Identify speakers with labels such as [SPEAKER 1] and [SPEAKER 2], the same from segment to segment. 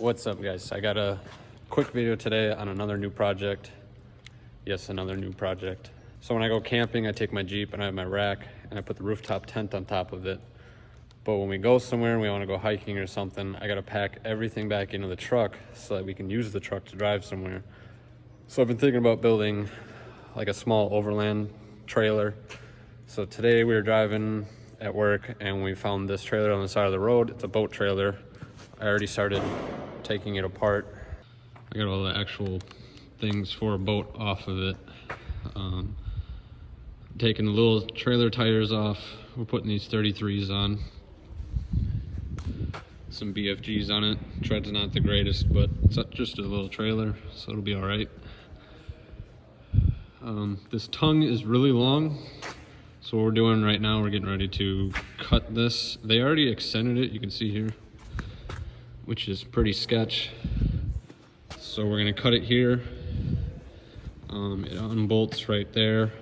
[SPEAKER 1] What's up, guys? I got a quick video today on another new project. Yes, another new project. So when I go camping, I take my Jeep and I have my rack and I put the rooftop tent on top of it. But when we go somewhere and we want to go hiking or something, I got to pack everything back into the truck so that we can use the truck to drive somewhere. So I've been thinking about building like a small overland trailer. So today we were driving at work and we found this trailer on the side of the road. It's a boat trailer. I already started taking it apart. I got all the actual things for a boat off of it. Taking the little trailer tires off. We're putting these 33s on. Some BFGs on it. Tread's not the greatest, but it's just a little trailer, so it'll be all right. This tongue is really long. So what we're doing right now, we're getting ready to cut this. They already extended it, you can see here, which is pretty sketch. So we're gonna cut it here. It unbolts right there.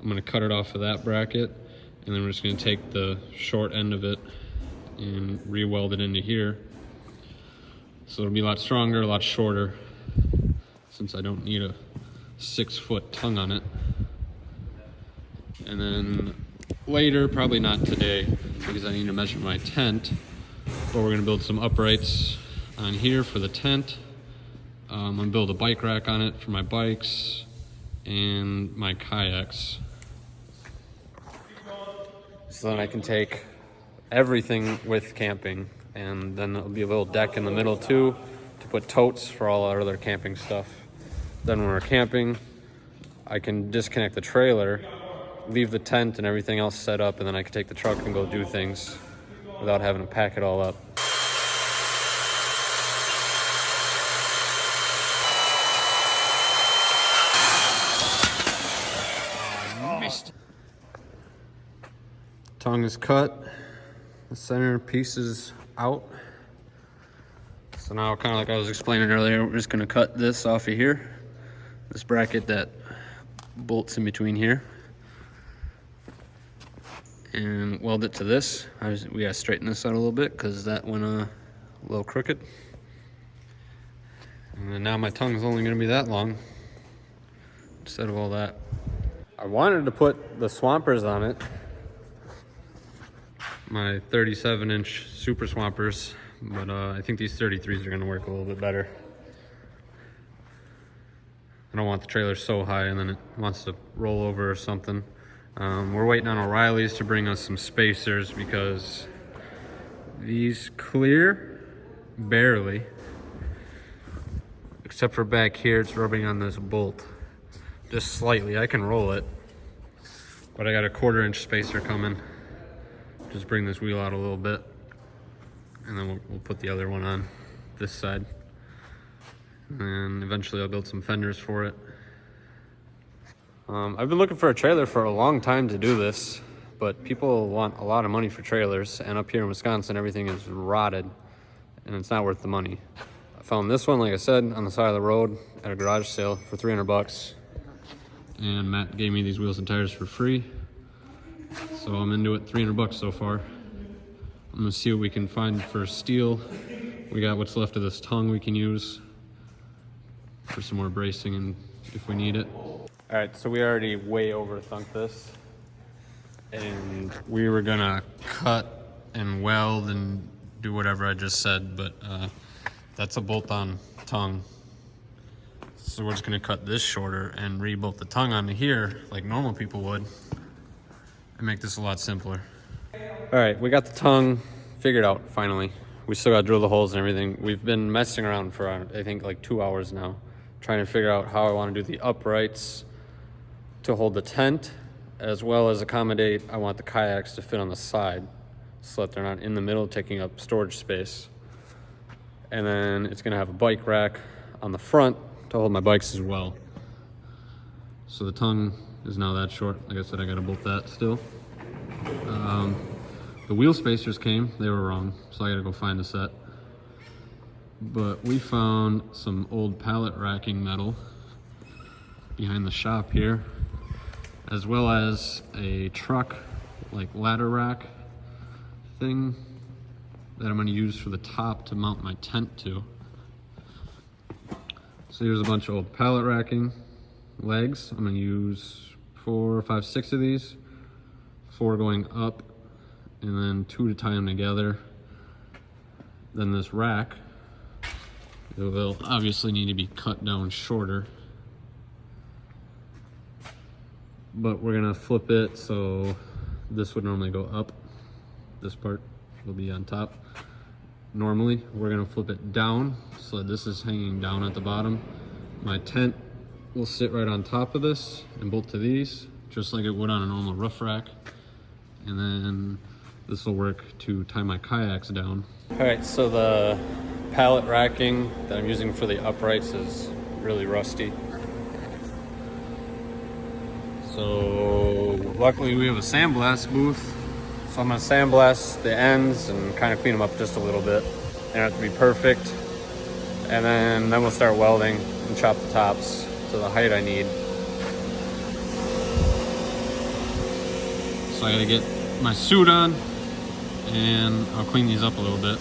[SPEAKER 1] I'm gonna cut it off of that bracket, and then we're just gonna take the short end of it and re-weld it into here. So it'll be a lot stronger, a lot shorter, since I don't need a 6-foot tongue on it. And then later, probably not today, because I need to measure my tent, but we're gonna build some uprights on here for the tent. I'm gonna build a bike rack on it for my bikes and my kayaks. So then I can take everything with camping, and then there'll be a little deck in the middle too to put totes for all our other camping stuff. Then when we're camping, I can disconnect the trailer, leave the tent and everything else set up, and then I can take the truck and go do things without having to pack it all up. Tongue is cut, the center piece is out. So now, kind of like I was explaining earlier, we're just gonna cut this off of here, this bracket that bolts in between here, and weld it to this. We gotta straighten this out a little bit because that went a little crooked. And then now my tongue is only gonna be that long instead of all that. I wanted to put the swampers on it, my 37-inch super swampers, but I think these 33s are gonna work a little bit better. I don't want the trailer so high and then it wants to roll over or something. We're waiting on O'Reilly's to bring us some spacers because these clear barely, except for back here, it's rubbing on this bolt just slightly. I can roll it, but I got a 1/4-inch spacer coming. Just bring this wheel out a little bit, and then we'll put the other one on this side. And eventually I'll build some fenders for it. I've been looking for a trailer for a long time to do this, but people want a lot of money for trailers, and up here in Wisconsin everything is rotted and it's not worth the money. I found this one, like I said, on the side of the road at a garage sale for 300 bucks. And Matt gave me these wheels and tires for free. So I'm into it, 300 bucks so far. I'm gonna see what we can find for steel. We got what's left of this tongue we can use for some more bracing and if we need it. All right, so we already way overthunk this. And we were gonna cut and weld and do whatever I just said, but that's a bolt-on tongue. So we're just gonna cut this shorter and re-bolt the tongue onto here like normal people would, and make this a lot simpler. All right, we got the tongue figured out finally. We still gotta drill the holes and everything. We've been messing around for, I think, like 2 hours now, trying to figure out how I wanna do the uprights to hold the tent, as well as accommodate, I want the kayaks to fit on the side so that they're not in the middle taking up storage space. And then it's gonna have a bike rack on the front to hold my bikes as well. So the tongue is now that short. Like I said, I gotta bolt that still. The wheel spacers came, they were wrong, so I gotta go find a set. But we found some old pallet racking metal behind the shop here, as well as a truck like ladder rack thing that I'm gonna use for the top to mount my tent to. So here's a bunch of old pallet racking legs. I'm gonna use 4, 5, 6 of these, 4 going up, and then 2 to tie them together. Then this rack, it will obviously need to be cut down shorter, but we're gonna flip it so this would normally go up. This part will be on top. Normally, we're gonna flip it down so this is hanging down at the bottom. My tent will sit right on top of this and bolt to these, just like it would on a normal roof rack. And then this will work to tie my kayaks down. All right, so the pallet racking that I'm using for the uprights is really rusty. So luckily we have a sandblast booth. So I'm gonna sandblast the ends and kind of clean them up just a little bit. They don't have to be perfect. And then we'll start welding and chop the tops to the height I need. So I gotta get my suit on and I'll clean these up a little bit.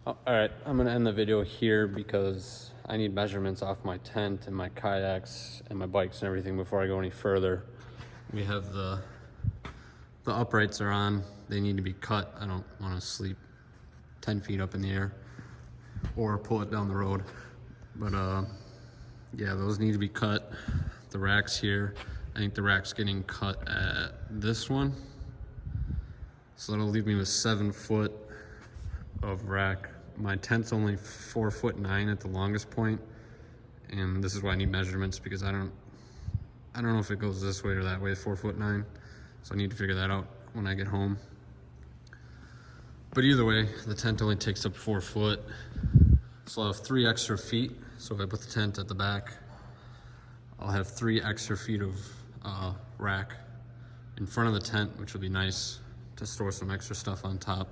[SPEAKER 1] All right, I'm gonna end the video here because I need measurements off my tent and my kayaks and my bikes and everything before I go any further. We have the uprights are on. They need to be cut. I don't wanna sleep 10 feet up in the air or pull it down the road. But yeah, those need to be cut. The rack's here. I think the rack's getting cut at this one. So that'll leave me with 7 foot of rack. My tent's only 4'9" at the longest point, and this is why I need measurements because I don't know if it goes this way or that way, 4'9", so I need to figure that out when I get home. But either way, the tent only takes up 4 foot, so I'll have 3 extra feet. So if I put the tent at the back, I'll have 3 extra feet of rack in front of the tent, which will be nice to store some extra stuff on top.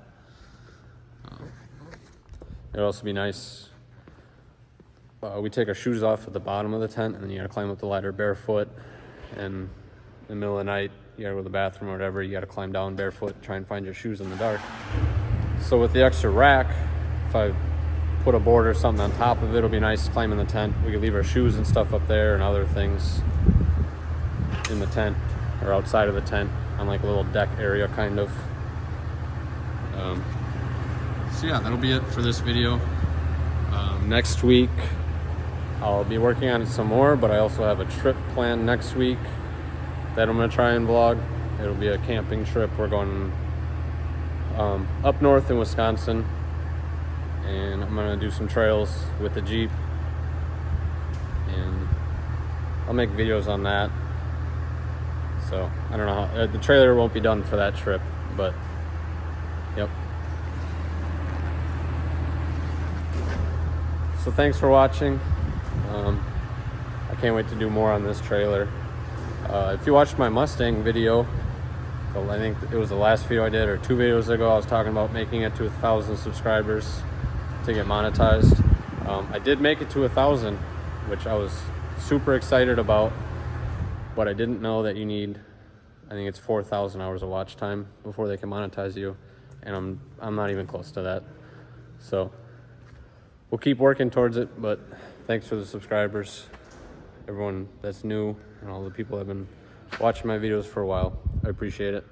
[SPEAKER 1] It'll also be nice. We take our shoes off at the bottom of the tent, and then you gotta climb up the ladder barefoot. And in the middle of the night, you gotta go to the bathroom or whatever, you gotta climb down barefoot, try and find your shoes in the dark. So with the extra rack, if I put a board or something on top of it, it'll be nice climbing the tent. We can leave our shoes and stuff up there and other things in the tent or outside of the tent on like a little deck area kind of. So yeah, that'll be it for this video. Next week, I'll be working on it some more, but I also have a trip planned next week that I'm gonna try and vlog. It'll be a camping trip. We're going up north in Wisconsin, and I'm gonna do some trails with the Jeep, and I'll make videos on that. So I don't know how, the trailer won't be done for that trip, but yep. So thanks for watching. I can't wait to do more on this trailer. If you watched my Mustang video, I think it was the last video I did, or 2 videos ago, I was talking about making it to 1,000 subscribers to get monetized. I did make it to 1,000, which I was super excited about, but I didn't know that you need, I think it's 4,000 hours of watch time before they can monetize you, and I'm not even close to that. So we'll keep working towards it, but thanks for the subscribers, everyone that's new, and all the people that have been watching my videos for a while. I appreciate it.